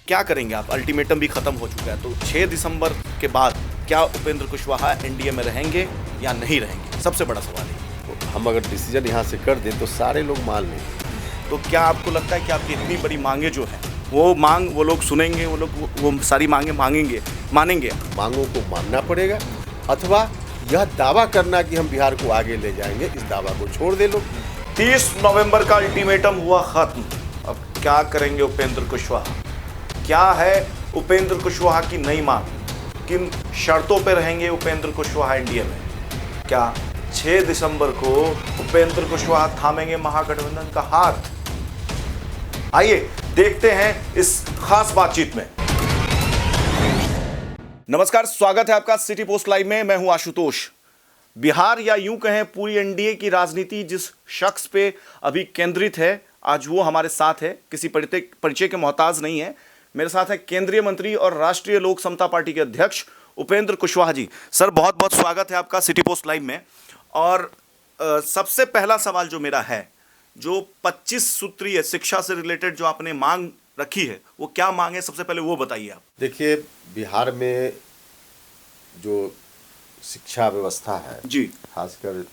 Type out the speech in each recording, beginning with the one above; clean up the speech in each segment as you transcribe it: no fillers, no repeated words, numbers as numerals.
क्या करेंगे आप? अल्टीमेटम भी खत्म हो चुका है, तो 6 दिसंबर के बाद क्या उपेंद्र कुशवाहा एनडीए में रहेंगे या नहीं रहेंगे? सबसे बड़ा सवाल है। हम अगर डिसीजन यहाँ से कर दें तो सारे लोग मान लें। तो क्या आपको लगता है कि आपकी इतनी बड़ी मांगे जो हैं वो लोग सुनेंगे, वो सारी मांगे मानेंगे? मांगों को मानना पड़ेगा, अथवा यह दावा करना कि हम बिहार को आगे ले जाएंगे, इस दावा को छोड़ दे लोग। 30 नवंबर का अल्टीमेटम हुआ खत्म। अब क्या करेंगे उपेंद्र कुशवाहा? क्या है उपेंद्र कुशवाहा की नई मांग? किन शर्तों पर रहेंगे उपेंद्र कुशवाहा एनडीए में? क्या 6 दिसंबर को उपेंद्र कुशवाहा थामेंगे महागठबंधन का हाथ? आइए देखते हैं इस खास बातचीत में। नमस्कार, स्वागत है आपका सिटी पोस्ट लाइव में। मैं हूं आशुतोष। बिहार या यूं कहें पूरी एनडीए की राजनीति जिस शख्स पे अभी केंद्रित है, आज वो हमारे साथ है। किसी परिचय के मोहताज नहीं है। मेरे साथ है केंद्रीय मंत्री और राष्ट्रीय लोक समता पार्टी के अध्यक्ष उपेंद्र कुशवाहा जी। सर, बहुत बहुत स्वागत है आपका सिटी पोस्ट लाइव में। और सबसे पहला सवाल जो मेरा है, जो 25 सूत्रीय शिक्षा से रिलेटेड जो आपने मांग रखी है, वो क्या मांग है? सबसे पहले वो बताइए आप। देखिए, बिहार में जो शिक्षा व्यवस्था है जी, खासकर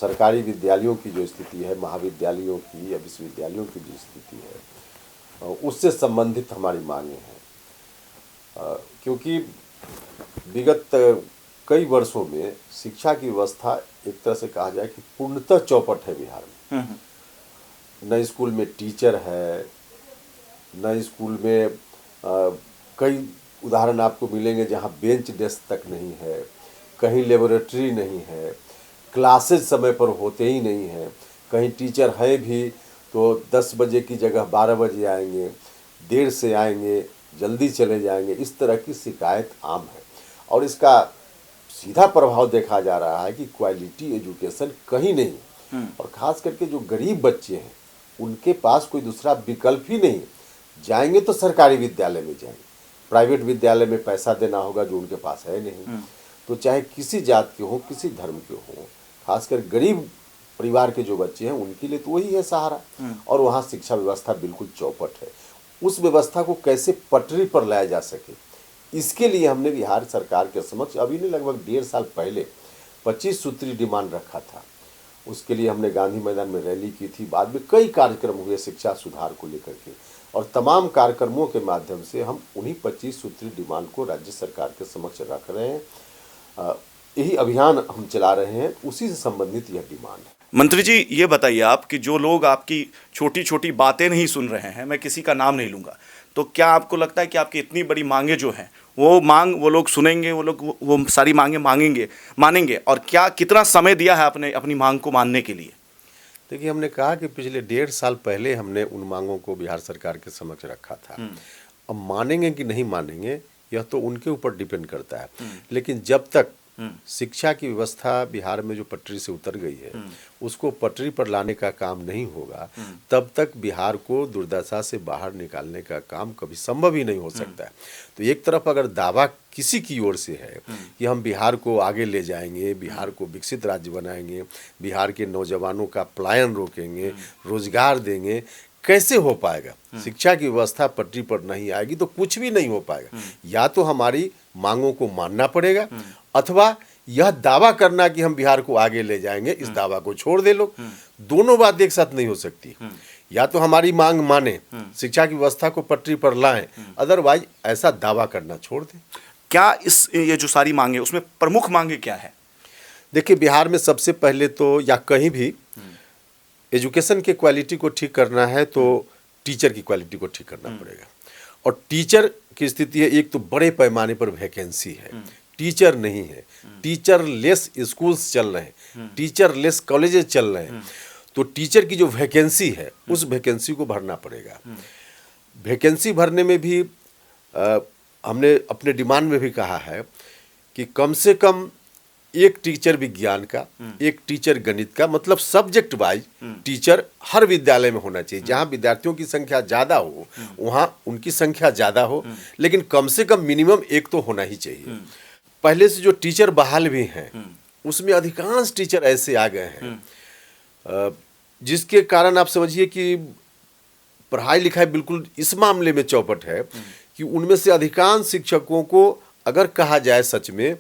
सरकारी विद्यालयों की जो स्थिति है, महाविद्यालयों की या विश्वविद्यालयों की जो स्थिति है, उससे संबंधित हमारी मांगे हैं। क्योंकि विगत कई वर्षों में शिक्षा की व्यवस्था एक तरह से कहा जाए कि पूर्णतः चौपट है बिहार में। न स्कूल में टीचर है, न स्कूल में कई उदाहरण आपको मिलेंगे जहाँ बेंच डेस्क तक नहीं है, कहीं लेबोरेटरी नहीं है, क्लासेज समय पर होते ही नहीं हैं, कहीं टीचर है भी तो 10 बजे की जगह 12 बजे आएंगे, देर से आएंगे, जल्दी चले जाएंगे। इस तरह की शिकायत आम है और इसका सीधा प्रभाव देखा जा रहा है कि क्वालिटी एजुकेशन कहीं नहीं। और ख़ास करके जो गरीब बच्चे हैं उनके पास कोई दूसरा विकल्प ही नहीं। जाएंगे तो सरकारी विद्यालय में जाएंगे, प्राइवेट विद्यालय में पैसा देना होगा जो उनके पास है नहीं। तो चाहे किसी जात के हों, किसी धर्म के हों, खासकर गरीब परिवार के जो बच्चे हैं उनके लिए तो वही है सहारा। और वहाँ शिक्षा व्यवस्था बिल्कुल चौपट है। उस व्यवस्था को कैसे पटरी पर लाया जा सके, इसके लिए हमने बिहार सरकार के समक्ष अभी नहीं लगभग 1.5 साल पहले 25 सूत्री डिमांड रखा था। उसके लिए हमने गांधी मैदान में रैली की थी, बाद में कई कार्यक्रम हुए शिक्षा सुधार को लेकर के, और तमाम कार्यक्रमों के माध्यम से हम उन्हीं 25 सूत्री डिमांड को राज्य सरकार के समक्ष रख रहे हैं। यही अभियान हम चला रहे हैं, उसी से संबंधित यह डिमांड है। मंत्री जी, ये बताइए आप कि जो लोग आपकी छोटी छोटी बातें नहीं सुन रहे हैं, मैं किसी का नाम नहीं लूँगा, तो क्या आपको लगता है कि आपकी इतनी बड़ी मांगे जो हैं वो लोग सुनेंगे, वो सारी मांगे मानेंगे? और क्या कितना समय दिया है आपने अपनी मांग को मानने के लिए? देखिए, हमने कहा कि पिछले 1.5 साल पहले हमने उन मांगों को बिहार सरकार के समक्ष रखा था। अब मानेंगे कि नहीं मानेंगे यह तो उनके ऊपर डिपेंड करता है। लेकिन जब तक शिक्षा की व्यवस्था बिहार में जो पटरी से उतर गई है उसको पटरी पर लाने का काम नहीं होगा, तब तक बिहार को दुर्दशा से बाहर निकालने का काम कभी संभव ही नहीं हो सकता है। तो एक तरफ अगर दावा किसी की ओर से है कि हम बिहार को आगे ले जाएंगे, बिहार को विकसित राज्य बनाएंगे, बिहार के नौजवानों का पलायन रोकेंगे, रोजगार देंगे, कैसे हो पाएगा? शिक्षा की व्यवस्था पटरी पर नहीं आएगी तो कुछ भी नहीं हो पाएगा। या तो हमारी मांगों को मानना पड़ेगा, अथवा यह दावा करना कि हम बिहार को आगे ले जाएंगे, इस दावा को छोड़ दे लोग। दोनों बात एक साथ नहीं हो सकती। या तो हमारी मांग माने, शिक्षा की व्यवस्था को पटरी पर लाएं, अदरवाइज ऐसा दावा करना छोड़ दें। क्या ये जो सारी मांगे, उसमें प्रमुख मांगे क्या है? देखिए, बिहार में सबसे पहले तो, या कहीं भी एजुकेशन की क्वालिटी को ठीक करना है तो टीचर की क्वालिटी को ठीक करना पड़ेगा। और टीचर की स्थिति है, एक तो बड़े पैमाने पर वैकेंसी है, टीचर नहीं है, टीचर लेस स्कूल्स चल रहे हैं, टीचर लेस कॉलेजेस चल रहे हैं। तो टीचर की जो वैकेंसी है उस वैकेंसी को भरना पड़ेगा। वैकेंसी भरने में भी हमने अपने डिमांड में भी कहा है कि कम से कम एक टीचर विज्ञान का, एक टीचर गणित का, मतलब सब्जेक्ट वाइज टीचर हर विद्यालय में होना चाहिए। जहाँ विद्यार्थियों की संख्या ज़्यादा हो वहाँ उनकी संख्या ज़्यादा हो, लेकिन कम से कम मिनिमम एक तो होना ही चाहिए। पहले से जो टीचर बहाल भी हैं उसमें अधिकांश टीचर ऐसे आ गए हैं जिसके कारण आप समझिए कि पढ़ाई लिखाई बिल्कुल इस मामले में चौपट है कि उनमें से अधिकांश शिक्षकों को अगर कहा जाए सच में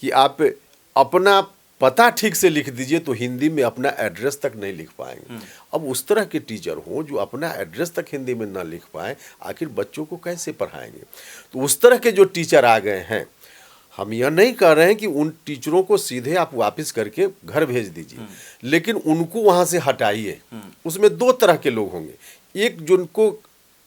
कि आप अपना पता ठीक से लिख दीजिए तो हिंदी में अपना एड्रेस तक नहीं लिख पाएंगे। अब उस तरह के टीचर हों जो अपना एड्रेस तक हिंदी में ना लिख पाएं, आखिर बच्चों को कैसे पढ़ाएंगे? तो उस तरह के जो टीचर आ गए हैं, हम यह नहीं कह रहे हैं कि उन टीचरों को सीधे आप वापस करके घर भेज दीजिए, लेकिन उनको वहाँ से हटाइए। उसमें दो तरह के लोग होंगे, एक जिनको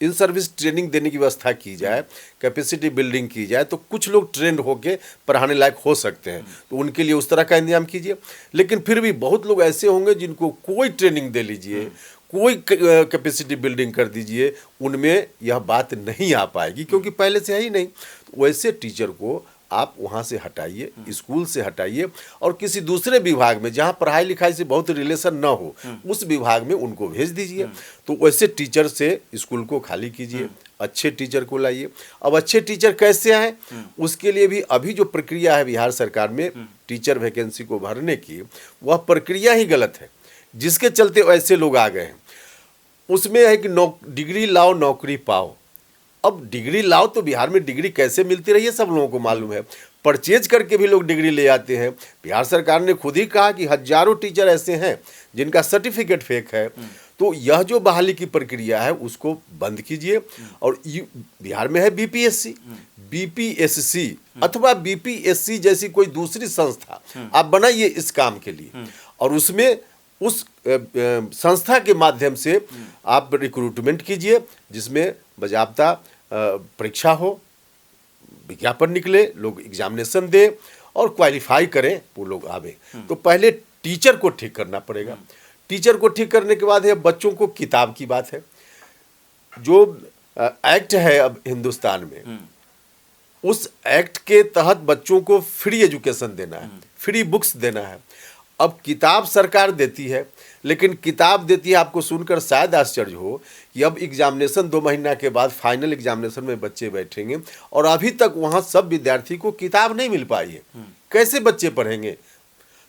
इन सर्विस ट्रेनिंग देने की व्यवस्था की जाए, कैपेसिटी बिल्डिंग की जाए, तो कुछ लोग ट्रेंड होके पढ़ाने लायक हो सकते हैं, तो उनके लिए उस तरह का इंतजाम कीजिए। लेकिन फिर भी बहुत लोग ऐसे होंगे जिनको कोई ट्रेनिंग दे लीजिए, कोई कैपेसिटी बिल्डिंग कर दीजिए, उनमें यह बात नहीं आ पाएगी क्योंकि पहले से है ही नहीं। तो वैसे टीचर को आप वहाँ से हटाइए, स्कूल से हटाइए और किसी दूसरे विभाग में जहाँ पढ़ाई लिखाई से बहुत रिलेशन ना हो उस विभाग में उनको भेज दीजिए। तो वैसे टीचर से स्कूल को खाली कीजिए, अच्छे टीचर को लाइए। अब अच्छे टीचर कैसे आए, उसके लिए भी अभी जो प्रक्रिया है बिहार सरकार में टीचर वैकेंसी को भरने की, वह प्रक्रिया ही गलत है, जिसके चलते ऐसे लोग आ गए हैं। उसमें है कि डिग्री लाओ नौकरी पाओ। अब डिग्री लाओ तो बिहार में डिग्री कैसे मिलती रही है सब लोगों को मालूम है, परचेज करके भी लोग डिग्री ले आते हैं। बिहार सरकार ने खुद ही कहा कि हजारों टीचर ऐसे हैं जिनका सर्टिफिकेट फेक है। तो यह जो बहाली की प्रक्रिया है उसको बंद कीजिए। और बिहार में है बीपीएससी, बीपीएससी अथवा बीपीएससी जैसी कोई दूसरी संस्था आप बनाइए इस काम के लिए, और उसमें उस संस्था के माध्यम से आप रिक्रूटमेंट कीजिए, जिसमें बाज़ाब्ता परीक्षा हो, विज्ञापन निकले, लोग एग्जामिनेशन दें और क्वालिफाई करें, वो लोग आवे। तो पहले टीचर को ठीक करना पड़ेगा। टीचर को ठीक करने के बाद है बच्चों को किताब की बात है। जो एक्ट है अब हिंदुस्तान में, उस एक्ट के तहत बच्चों को फ्री एजुकेशन देना है, फ्री बुक्स देना है। अब किताब सरकार देती है, लेकिन किताब देती है, आपको सुनकर शायद आश्चर्य हो कि अब एग्जामिनेशन 2 महीना के बाद फाइनल एग्जामिनेशन में बच्चे बैठेंगे और अभी तक वहाँ सब विद्यार्थी को किताब नहीं मिल पाई है। कैसे बच्चे पढ़ेंगे?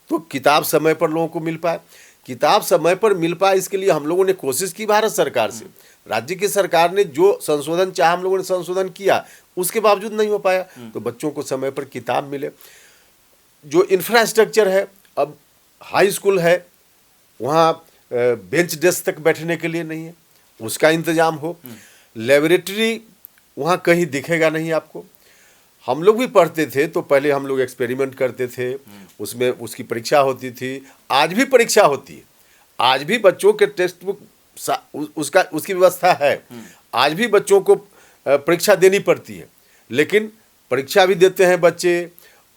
तो किताब समय पर लोगों को मिल पाए, किताब समय पर मिल पाए, इसके लिए हम लोगों ने कोशिश की भारत सरकार से। राज्य की सरकार ने जो संशोधन चाहा हम लोगों ने संशोधन किया, उसके बावजूद नहीं हो पाया। तो बच्चों को समय पर किताब मिले। जो इंफ्रास्ट्रक्चर है, अब हाई स्कूल है, वहाँ बेंच डेस्क तक बैठने के लिए नहीं है, उसका इंतजाम हो। लेबोरेटरी वहाँ कहीं दिखेगा नहीं आपको। हम लोग भी पढ़ते थे तो पहले हम लोग एक्सपेरिमेंट करते थे, उसमें उसकी परीक्षा होती थी, आज भी परीक्षा होती है, आज भी बच्चों के टेक्स्ट बुक उसकी व्यवस्था है, आज भी बच्चों को परीक्षा देनी पड़ती है। लेकिन परीक्षा भी देते हैं बच्चे,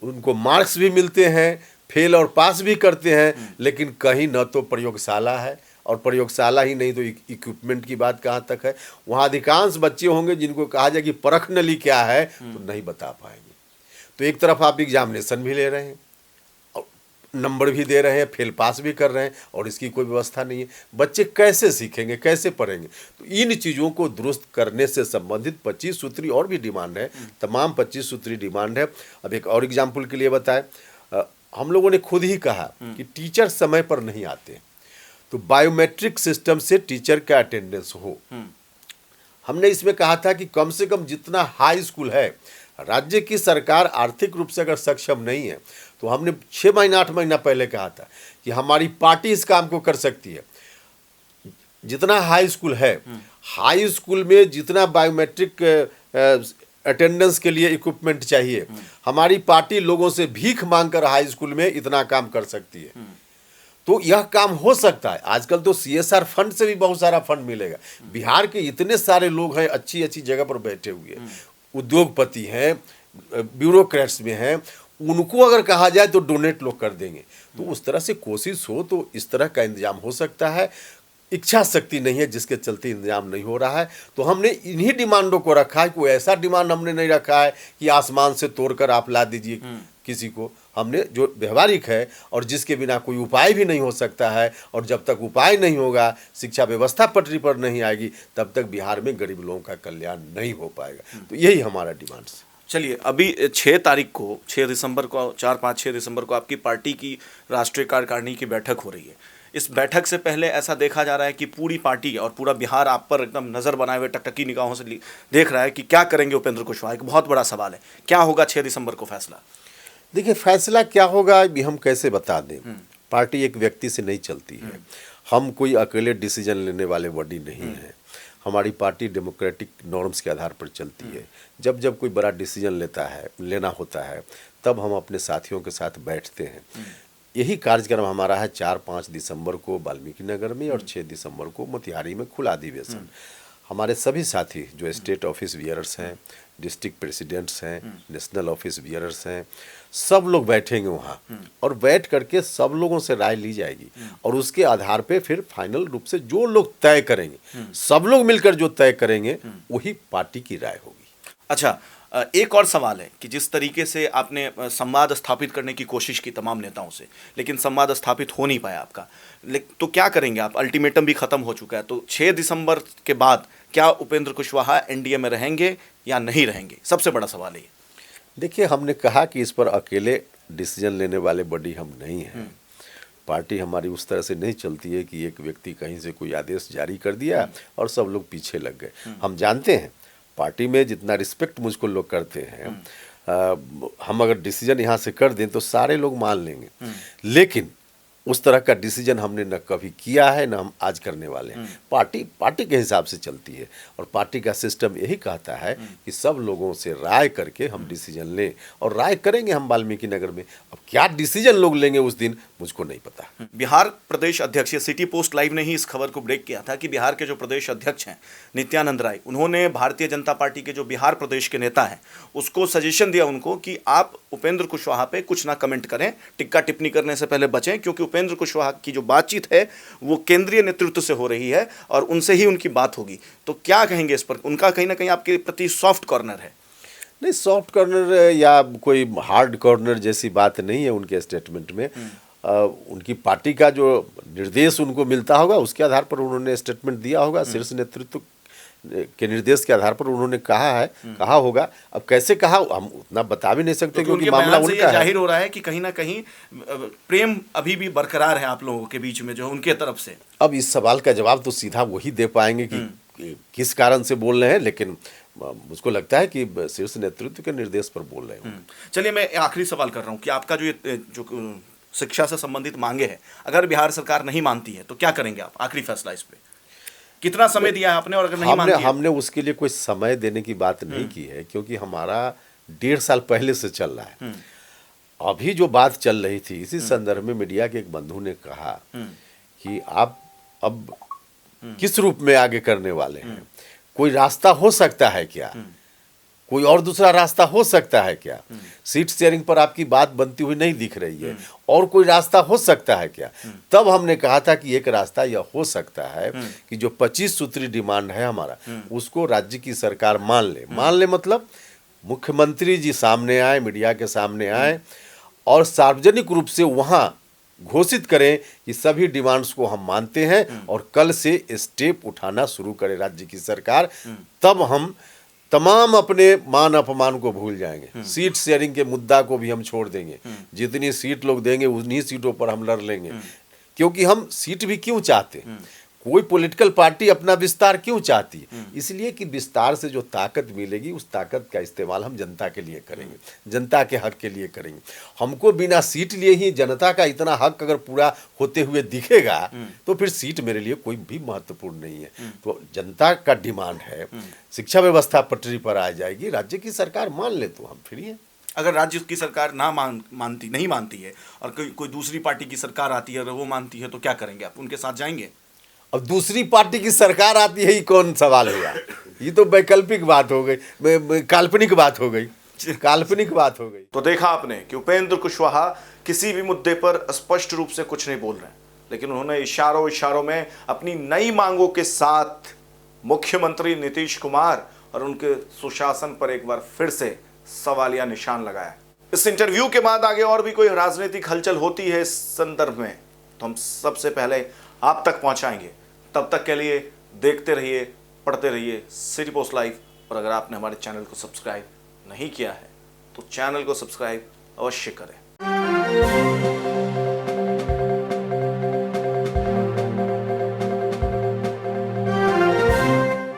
उनको मार्क्स भी मिलते हैं, फेल और पास भी करते हैं, लेकिन कहीं न तो प्रयोगशाला है, और प्रयोगशाला ही नहीं तो इक्विपमेंट की बात कहाँ तक है। वहाँ अधिकांश बच्चे होंगे जिनको कहा जाए कि परख नली क्या है तो नहीं बता पाएंगे। तो एक तरफ आप एग्जामिनेशन भी ले रहे हैं और नंबर भी दे रहे हैं, फेल पास भी कर रहे हैं, और इसकी कोई व्यवस्था नहीं है। बच्चे कैसे सीखेंगे, कैसे पढ़ेंगे? तो इन चीज़ों को दुरुस्त करने से संबंधित 25 सूत्री और भी डिमांड है, तमाम 25 सूत्री डिमांड है। अब एक और एग्जाम्पल के लिए बताएं, हम लोगों ने खुद ही कहा कि टीचर समय पर नहीं आते, तो बायोमेट्रिक सिस्टम से टीचर का अटेंडेंस हो। हमने इसमें कहा था कि कम से कम जितना हाई स्कूल है, राज्य की सरकार आर्थिक रूप से अगर सक्षम नहीं है तो हमने 6 महीना 8 महीना पहले कहा था कि हमारी पार्टी इस काम को कर सकती है। जितना हाई स्कूल है, हाई स्कूल में जितना बायोमेट्रिक अटेंडेंस के लिए इक्विपमेंट चाहिए, हमारी पार्टी लोगों से भीख मांगकर हाई स्कूल में इतना काम कर सकती है। तो यह काम हो सकता है। आजकल तो CSR फंड से भी बहुत सारा फंड मिलेगा। बिहार के इतने सारे लोग हैं अच्छी अच्छी जगह पर बैठे हुए, उद्योगपति हैं, ब्यूरोक्रेट्स में हैं, उनको अगर कहा जाए तो डोनेट लोग कर देंगे। तो उस तरह से कोशिश हो तो इस तरह का इंतजाम हो सकता है। इच्छा शक्ति नहीं है जिसके चलते इंतजाम नहीं हो रहा है। तो हमने इन्हीं डिमांडों को रखा है। कोई ऐसा डिमांड हमने नहीं रखा है कि आसमान से तोड़कर आप ला दीजिए किसी को। हमने जो व्यवहारिक है और जिसके बिना कोई उपाय भी नहीं हो सकता है, और जब तक उपाय नहीं होगा, शिक्षा व्यवस्था पटरी पर नहीं आएगी, तब तक बिहार में गरीब लोगों का कल्याण नहीं हो पाएगा। तो यही हमारा डिमांड है। चलिए, अभी 6 तारीख को, 6 दिसंबर को, 4, 5, 6 दिसंबर को आपकी पार्टी की राष्ट्रीय कार्यकारिणी की बैठक हो रही है। इस बैठक से पहले ऐसा देखा जा रहा है कि पूरी पार्टी और पूरा बिहार आप पर एकदम नज़र बनाए हुए टकटकी निगाहों से देख रहा है कि क्या करेंगे उपेंद्र कुशवाहा। एक बहुत बड़ा सवाल है, क्या होगा 6 दिसंबर को फैसला? देखिए, फैसला क्या होगा अभी हम कैसे बता दें। पार्टी एक व्यक्ति से नहीं चलती है। हम कोई अकेले डिसीजन लेने वाले बॉडी नहीं है। हमारी पार्टी डेमोक्रेटिक नॉर्म्स के आधार पर चलती है। जब जब कोई बड़ा डिसीजन लेना होता है, तब हम अपने साथियों के साथ बैठते हैं। यही कार्यक्रम हमारा है 4-5 दिसंबर को वाल्मीकि नगर में और 6 दिसंबर को मोतिहारी में खुला अधिवेशन। हमारे सभी साथी जो स्टेट ऑफिस बियरर्स हैं, डिस्ट्रिक्ट प्रेसिडेंट्स हैं, नेशनल ऑफिस बियरर्स हैं, सब लोग बैठेंगे वहाँ और बैठ करके सब लोगों से राय ली जाएगी और उसके आधार पे फिर फाइनल रूप से जो लोग तय करेंगे, सब लोग मिलकर जो तय करेंगे वही पार्टी की राय होगी। अच्छा, एक और सवाल है कि जिस तरीके से आपने संवाद स्थापित करने की कोशिश की तमाम नेताओं से, लेकिन संवाद स्थापित हो नहीं पाया आपका, तो क्या करेंगे आप? अल्टीमेटम भी खत्म हो चुका है, तो 6 दिसंबर के बाद क्या उपेंद्र कुशवाहा एनडीए में रहेंगे या नहीं रहेंगे? सबसे बड़ा सवाल है ये। देखिए, हमने कहा कि इस पर अकेले डिसीजन लेने वाले बॉडी हम नहीं हैं। पार्टी हमारी उस तरह से नहीं चलती है कि एक व्यक्ति कहीं से कोई आदेश जारी कर दिया और सब लोग पीछे लग गए। हम जानते हैं पार्टी में जितना रिस्पेक्ट मुझको लोग करते हैं, हम अगर डिसीजन यहाँ से कर दें तो सारे लोग मान लेंगे, लेकिन उस तरह का डिसीजन हमने न कभी किया है न हम आज करने वाले हैं। पार्टी के हिसाब से चलती है और पार्टी का सिस्टम यही कहता है कि सब लोगों से राय करके हम डिसीजन लें और राय करेंगे हम वाल्मीकि नगर में। अब क्या डिसीजन लोग लेंगे उस दिन मुझको नहीं पता। बिहार प्रदेश अध्यक्ष, सिटी पोस्ट लाइव ने ही इस खबर को ब्रेक किया था कि बिहार के जो प्रदेश अध्यक्ष हैं नित्यानंद राय, उन्होंने भारतीय जनता पार्टी के जो बिहार प्रदेश के नेता हैं उसको सजेशन दिया उनको कि आप उपेंद्र कुशवाहा पे कुछ ना कमेंट करें, टिक्का टिप्पणी करने से पहले बचें, क्योंकि उपेंद्र कुशवाहा की जो बातचीत है वो केंद्रीय नेतृत्व से हो रही है और उनसे ही उनकी बात होगी। तो क्या कहेंगे इस पर? उनका कहीं ना कहीं आपके प्रति सॉफ्ट कॉर्नर है? नहीं, सॉफ्ट कॉर्नर या कोई हार्ड कॉर्नर जैसी बात नहीं है उनके स्टेटमेंट में। उनकी पार्टी का जो निर्देश उनको मिलता होगा उसके आधार पर उन्होंने स्टेटमेंट दिया होगा। शीर्ष नेतृत्व के निर्देश के आधार पर उन्होंने कहा होगा। अब कैसे कहा हम उतना बता भी नहीं सकते, क्योंकि मामला उनका है। जाहिर हो रहा है कि कहीं ना कहीं प्रेम अभी भी बरकरार है आप लोगों के बीच में, जो उनके तरफ से। अब इस सवाल का जवाब तो सीधा वही दे पाएंगे कि किस कारण से बोल रहे हैं, लेकिन मुझको लगता है कि शीर्ष नेतृत्व के निर्देश पर बोल रहे हैं। चलिए, मैं आखिरी सवाल कर रहा हूँ कि आपका जो शिक्षा से संबंधित मांगे हैं, अगर बिहार सरकार नहीं मानती है तो क्या करेंगे आप? आखिरी फैसला इस पे कितना समय दिया है आपने, और अगर नहीं मानती है? हमने उसके लिए कोई समय देने की बात नहीं की है, क्योंकि हमारा 1.5 साल पहले से चल रहा है। अभी जो बात चल रही थी, इसी संदर्भ में मीडिया के एक बंधु ने कहा कि आप अब किस रूप में आगे करने वाले हैं, कोई रास्ता हो सकता है क्या, कोई और दूसरा रास्ता हो सकता है क्या? सीट शेयरिंग पर आपकी बात बनती हुई नहीं दिख रही है, और कोई रास्ता हो सकता है क्या? तब हमने कहा था कि एक रास्ता यह हो सकता है कि जो 25 सूत्री डिमांड है हमारा, उसको राज्य की सरकार मान ले मतलब मुख्यमंत्री जी सामने आए, मीडिया के सामने आए और सार्वजनिक रूप से वहाँ घोषित करें कि सभी डिमांड्स को हम मानते हैं और कल से स्टेप उठाना शुरू करे राज्य की सरकार। तब हम तमाम अपने मान अपमान को भूल जाएंगे। सीट शेयरिंग के मुद्दा को भी हम छोड़ देंगे। जितनी सीट लोग देंगे उन्हीं सीटों पर हम लड़ लेंगे, क्योंकि हम सीट भी क्यों चाहते हैं? कोई पॉलिटिकल पार्टी अपना विस्तार क्यों चाहती है? इसलिए कि विस्तार से जो ताकत मिलेगी उस ताकत का इस्तेमाल हम जनता के लिए करेंगे, जनता के हक के लिए करेंगे। हमको बिना सीट लिए ही जनता का इतना हक अगर पूरा होते हुए दिखेगा तो फिर सीट मेरे लिए कोई भी महत्वपूर्ण नहीं है। तो जनता का डिमांड है शिक्षा व्यवस्था पटरी पर आ जाएगी, राज्य की सरकार मान ले तो हम फ्री हैं। अगर राज्य की सरकार नहीं मानती है और कोई दूसरी पार्टी की सरकार आती है, अगर वो मानती है, तो क्या करेंगे आप? उनके साथ जाएंगे? अब दूसरी पार्टी की सरकार आती है, ये कौन सवाल हुआ? ये तो वैकल्पिक बात हो गई, काल्पनिक बात हो गई, काल्पनिक बात हो गई। तो देखा आपने कि उपेंद्र कुशवाहा किसी भी मुद्दे पर स्पष्ट रूप से कुछ नहीं बोल रहे हैं, लेकिन उन्होंने इशारों में अपनी नई मांगों के साथ मुख्यमंत्री नीतीश कुमार और उनके सुशासन पर एक बार फिर से सवालिया निशान लगाया। इस इंटरव्यू के बाद आगे और भी कोई राजनीतिक हलचल होती है इस संदर्भ में तो हम सबसे पहले आप तक पहुंचाएंगे। तब तक के लिए देखते रहिए, पढ़ते रहिए सिटी पोस्ट लाइव। और अगर आपने हमारे चैनल को सब्सक्राइब नहीं किया है तो चैनल को सब्सक्राइब अवश्य करें।